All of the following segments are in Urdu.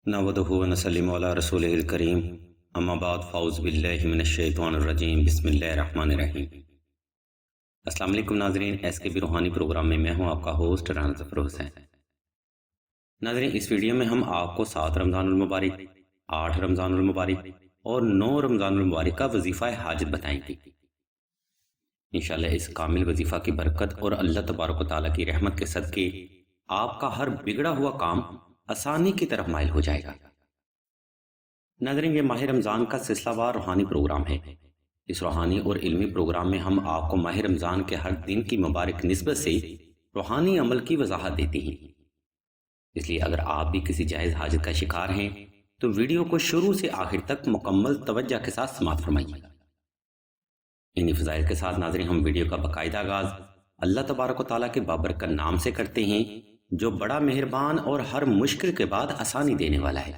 نحمدہ و نسلم علی رسولہ الکریم اما بعد فاعوذ باللہ من الشیطان الرجیم بسم اللہ الرحمن الرحیم۔ السلام علیکم ناظرین، ایس کے بی روحانی پروگرام میں میں ہوں آپ کا ہوسٹ رانا ظفر حسین۔ ناظرین، اس ویڈیو میں ہم آپ کو 7 رمضان المبارک، 8 رمضان المبارک اور 9 رمضان المبارک کا وظیفہ حاجت بتائیں گے۔ انشاءاللہ اس کامل وظیفہ کی برکت اور اللہ تبارک و تعالیٰ کی رحمت کے صدقے آپ کا ہر بگڑا ہوا کام آسانی کی طرف مائل ہو جائے گا۔ ناظرین، یہ ماہ رمضان کا سلسلہ وار روحانی پروگرام ہے۔ اس روحانی اور علمی پروگرام میں ہم آپ کو ماہ رمضان کے ہر دن کی مبارک نسبت سے روحانی عمل کی وضاحت دیتے ہیں۔ اس لیے اگر آپ بھی کسی جائز حاجت کا شکار ہیں تو ویڈیو کو شروع سے آخر تک مکمل توجہ کے ساتھ سماعت فرمائیے۔ انہی فضائل کے ساتھ ناظرین، ہم ویڈیو کا باقاعدہ آغاز اللہ تبارک و تعالیٰ کے بابرکت نام سے کرتے ہیں جو بڑا مہربان اور ہر مشکل کے بعد آسانی دینے والا ہے۔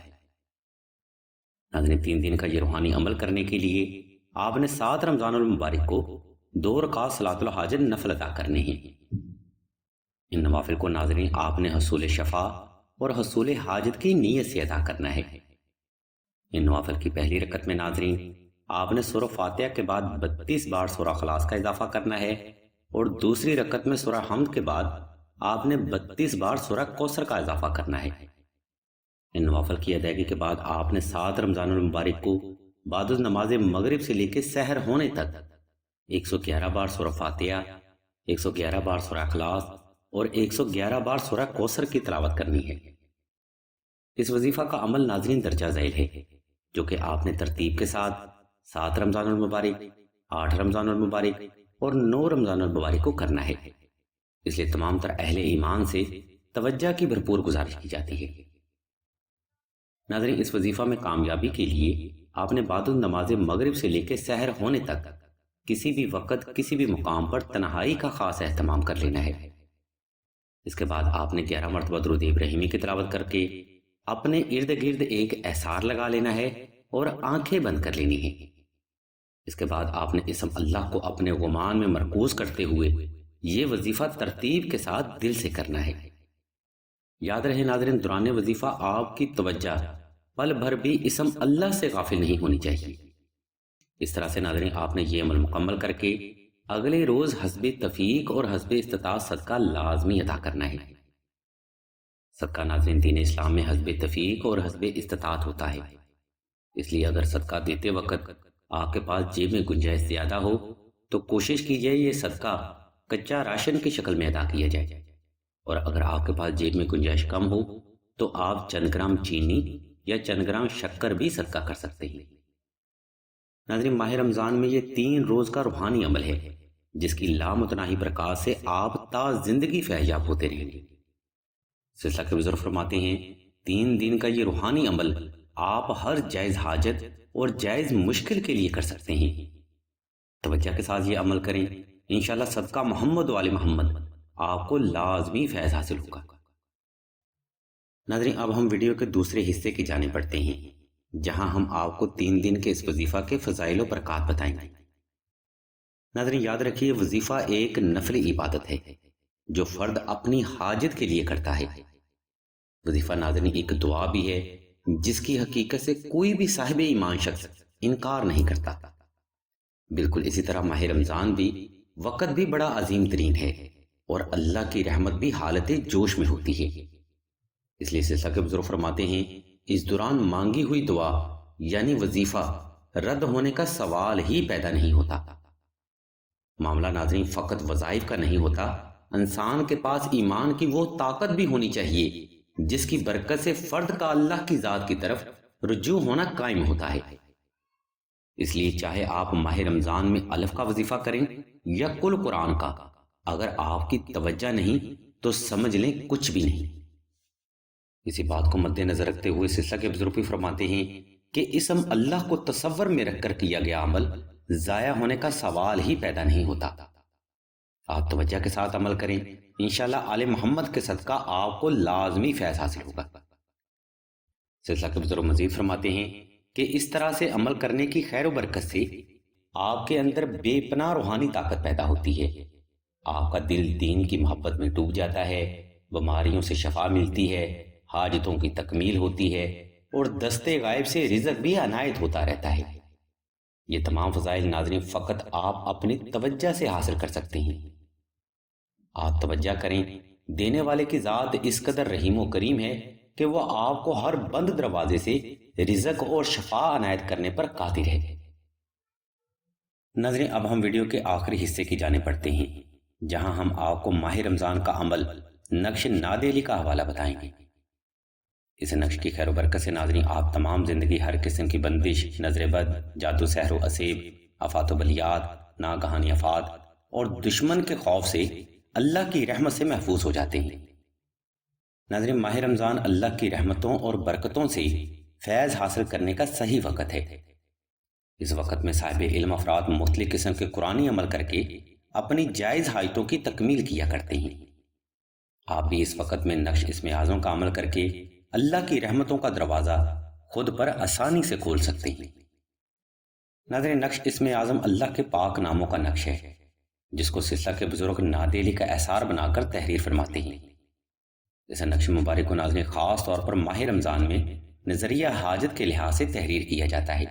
ناظرین، 3 دن کا یہ روحانی عمل کرنے کے لیے آپ نے 7 رمضان المبارک کو 2 رکعت صلاۃ الحاجت نفل ادا کرنے ہیں۔ ان نوافل کو ناظرین آپ نے حصول شفا اور حصول حاجت کی نیت سے ادا کرنا ہے۔ ان نوافل کی پہلی رکعت میں ناظرین آپ نے سورہ فاتحہ کے بعد 32 بار سورہ اخلاص کا اضافہ کرنا ہے، اور دوسری رکعت میں سورہ حمد کے بعد آپ نے 32 بار سورہ کوثر کا اضافہ کرنا ہے۔ ان نوافل کی ادائیگی کے بعد آپ نے 7 رمضان المبارک کو بعد از نماز مغرب سے لے کے سحر ہونے تک 111 بار سورہ فاتحہ، 111 بار سورہ اخلاص اور 111 بار سورہ کوثر کی تلاوت کرنی ہے۔ اس وظیفہ کا عمل ناظرین درجہ ذیل ہے، جو کہ آپ نے ترتیب کے ساتھ 7 رمضان المبارک، 8 رمضان المبارک اور 9 رمضان المبارک کو کرنا ہے۔ اس لیے تمام تر اہل ایمان سے توجہ کی بھرپور گزارش کی جاتی ہے۔ ناظرین، اس وظیفہ میں کامیابی کے لیے آپ نے بعد نماز مغرب سے لے کے سحر ہونے تک کسی بھی وقت کسی بھی مقام پر تنہائی کا خاص اہتمام کر لینا ہے۔ اس کے بعد آپ نے 11 مرتبہ درود ابراہیمی کی تلاوت کر کے اپنے ارد گرد ایک احسار لگا لینا ہے اور آنکھیں بند کر لینی ہیں۔ اس کے بعد آپ نے اسم اللہ کو اپنے گمان میں مرکوز کرتے ہوئے یہ وظیفہ ترتیب کے ساتھ دل سے کرنا ہے۔ یاد رہے ناظرین، دوران وظیفہ آپ کی توجہ پل بھر بھی اسم اللہ سے غافل نہیں ہونی چاہیے۔ اس طرح سے ناظرین آپ نے یہ عمل مکمل کر کے اگلے روز حسب تفیق اور حسب استطاعت صدقہ لازمی ادا کرنا ہے۔ صدقہ ناظرین دین اسلام میں حسب تفیق اور حسب استطاعت ہوتا ہے، اس لیے اگر صدقہ دیتے وقت آپ کے پاس جیب میں گنجائش زیادہ ہو تو کوشش کیجئے یہ صدقہ کچا راشن کی شکل میں ادا کیا جائے، اور اگر آپ کے پاس جیب میں گنجائش کم ہو تو آپ چند گرام چینی یا چند گرام شکر بھی صدقہ کر سکتے ہیں۔ ناظرین، ماہ رمضان میں یہ 3 روز کا روحانی عمل ہے جس کی لامتناہی برکات سے آپ تا زندگی فیضیاب ہوتے رہیں گے۔ سلسلہ کے بزرگ فرماتے ہیں 3 دن کا یہ روحانی عمل آپ ہر جائز حاجت اور جائز مشکل کے لیے کر سکتے ہیں۔ توجہ کے ساتھ یہ عمل کریں، انشاءاللہ صدقہ محمد و آل محمد آپ کو لازمی فیض حاصل ہوگا۔ ناظرین، اب ہم ویڈیو کے دوسرے حصے کی جانب بڑھتے ہیں، جہاں ہم آپ کو 3 دن کے اس وظیفہ کے فضائل و برکات بتائیں گے۔ ناظرین یاد رکھیے، وظیفہ ایک نفلی عبادت ہے جو فرد اپنی حاجت کے لیے کرتا ہے۔ وظیفہ ناظرین ایک دعا بھی ہے جس کی حقیقت سے کوئی بھی صاحب ایمان شخص انکار نہیں کرتا۔ بالکل اسی طرح ماہ رمضان بھی وقت بھی بڑا عظیم ترین ہے اور اللہ کی رحمت بھی حالت جوش میں ہوتی ہے۔ اس لیے سلسلہ کے بزرگ فرماتے ہیں اس دوران مانگی ہوئی دعا یعنی وظیفہ رد ہونے کا سوال ہی پیدا نہیں ہوتا۔ معاملہ ناظرین فقط وظائف کا نہیں ہوتا، انسان کے پاس ایمان کی وہ طاقت بھی ہونی چاہیے جس کی برکت سے فرد کا اللہ کی ذات کی طرف رجوع ہونا قائم ہوتا ہے۔ اس لیے چاہے آپ ماہ رمضان میں الف کا وظیفہ کریں یا کل قرآن کا، اگر آپ کی توجہ نہیں تو سمجھ لیں کچھ بھی نہیں۔ اسی بات کو مد نظر رکھتے ہوئے سلسلہ کے بزرگ بھی فرماتے ہیں کہ اسم اللہ کو تصور میں رکھ کر کیا گیا عمل ضائع ہونے کا سوال ہی پیدا نہیں ہوتا۔ آپ توجہ کے ساتھ عمل کریں، انشاءاللہ آل محمد کے صدقہ آپ کو لازمی فیض حاصل ہوگا۔ سلسلہ کے بزرگ مزید فرماتے ہیں کہ اس طرح سے عمل کرنے کی خیر و برکت سے آپ کے اندر بے پناہ روحانی طاقت پیدا ہوتی ہے، آپ کا دل دین کی محبت میں ڈوب جاتا ہے، بیماریوں سے شفا ملتی ہے، حاجتوں کی تکمیل ہوتی ہے اور دستے غائب سے رزق بھی عنایت ہوتا رہتا ہے۔ یہ تمام فضائل ناظرین فقط آپ اپنی توجہ سے حاصل کر سکتے ہیں۔ آپ توجہ کریں، دینے والے کی ذات اس قدر رحیم و کریم ہے کہ وہ آپ کو ہر بند دروازے سے رزق اور شفا عنایت کرنے پر قادر ہے۔ ناظرین اب ہم ویڈیو کے آخری حصے کی جانب بڑھتے ہیں، جہاں ہم آپ کو ماہ رمضان کا عمل نقش نادیلی کا حوالہ بتائیں گے۔ اس نقش کی خیر و برکت سے ناظرین آپ تمام زندگی ہر قسم کی بندش، نظر بد، جادو سحر و اسیب، آفات و بلیات، ناگہانی آفات اور دشمن کے خوف سے اللہ کی رحمت سے محفوظ ہو جاتے ہیں۔ ناظرین ماہ رمضان اللہ کی رحمتوں اور برکتوں سے فیض حاصل کرنے کا صحیح وقت ہے۔ اس وقت میں صاحب علم افراد مختلف قسم کے قرآنی عمل کر کے اپنی جائز حاجتوں کی تکمیل کیا کرتے ہیں۔ آپ بھی اس وقت میں نقش اسم اعظم کا عمل کر کے اللہ کی رحمتوں کا دروازہ خود پر آسانی سے کھول سکتے ہیں۔ ناظرین نقش اسم اعظم اللہ کے پاک ناموں کا نقش ہے، جس کو سلسلہ کے بزرگ نادیلی کا احسار بنا کر تحریر فرماتے ہیں۔ اس نقش مبارک کو ناظرین خاص طور پر ماہ رمضان میں نظریہ حاجت کے لحاظ سے تحریر کیا جاتا ہے،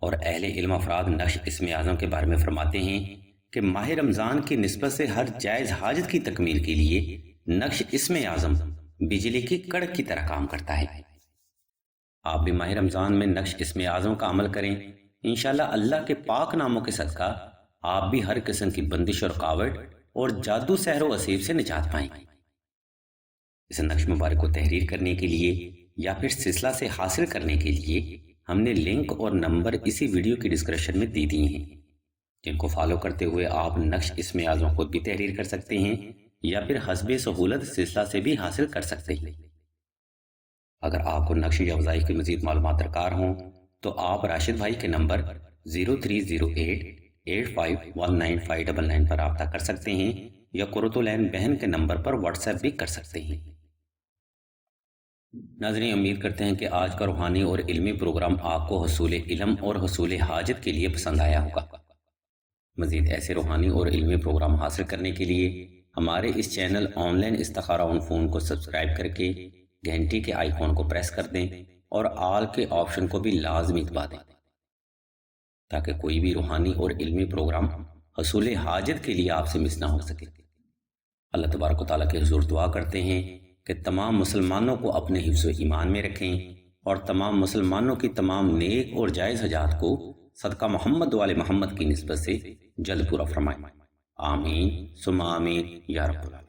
اور اہل علم افراد نقش اسم اعظم کے بارے میں فرماتے ہیں کہ ماہ رمضان کی نسبت سے ہر جائز حاجت کی تکمیل کے لیے نقش اسم اعظم بجلی کی کڑک کی طرح کام کرتا ہے۔ آپ بھی ماہ رمضان میں نقش اسم اعظم کا عمل کریں، انشاءاللہ اللہ کے پاک ناموں کے صدقہ آپ بھی ہر قسم کی بندش اور رکاوٹ اور جادو سحر و اسیب سے نجات پائیں۔ اس نقش مبارک کو تحریر کرنے کے لیے یا پھر سلسلہ سے حاصل کرنے کے لیے ہم نے لنک اور نمبر اسی ویڈیو کی ڈسکرپشن میں دی ہیں، جن کو فالو کرتے ہوئے آپ نقش اسم اعظم خود بھی تحریر کر سکتے ہیں یا پھر حسب سہولت سلسلہ سے بھی حاصل کر سکتے ہیں۔ اگر آپ کو نقش یا وظائف کی مزید معلومات درکار ہوں تو آپ راشد بھائی کے نمبر 030885195999 پر رابطہ کر سکتے ہیں یا قرۃ العین بہن کے نمبر پر واٹس ایپ بھی کر سکتے ہیں۔ ناظرین امید کرتے ہیں کہ آج کا روحانی اور علمی پروگرام آپ کو حصول علم اور حصول حاجت کے لیے پسند آیا ہوگا۔ مزید ایسے روحانی اور علمی پروگرام حاصل کرنے کے لیے ہمارے اس چینل آن لائن استخارہ آن فون کو سبسکرائب کر کے گھنٹی کے آئیکن کو پریس کر دیں اور آل کے آپشن کو بھی لازمی دبا دیں، تاکہ کوئی بھی روحانی اور علمی پروگرام حصول حاجت کے لیے آپ سے مس نہ ہو سکے۔ اللہ تبارک و تعالیٰ کے حضور دعا کرتے ہیں کہ تمام مسلمانوں کو اپنے حفظ و ایمان میں رکھیں اور تمام مسلمانوں کی تمام نیک اور جائز حاجات کو صدقہ محمد و آل محمد کی نسبت سے جلد پورا فرمائیں۔ آمین ثم آمین یا رب العالمین۔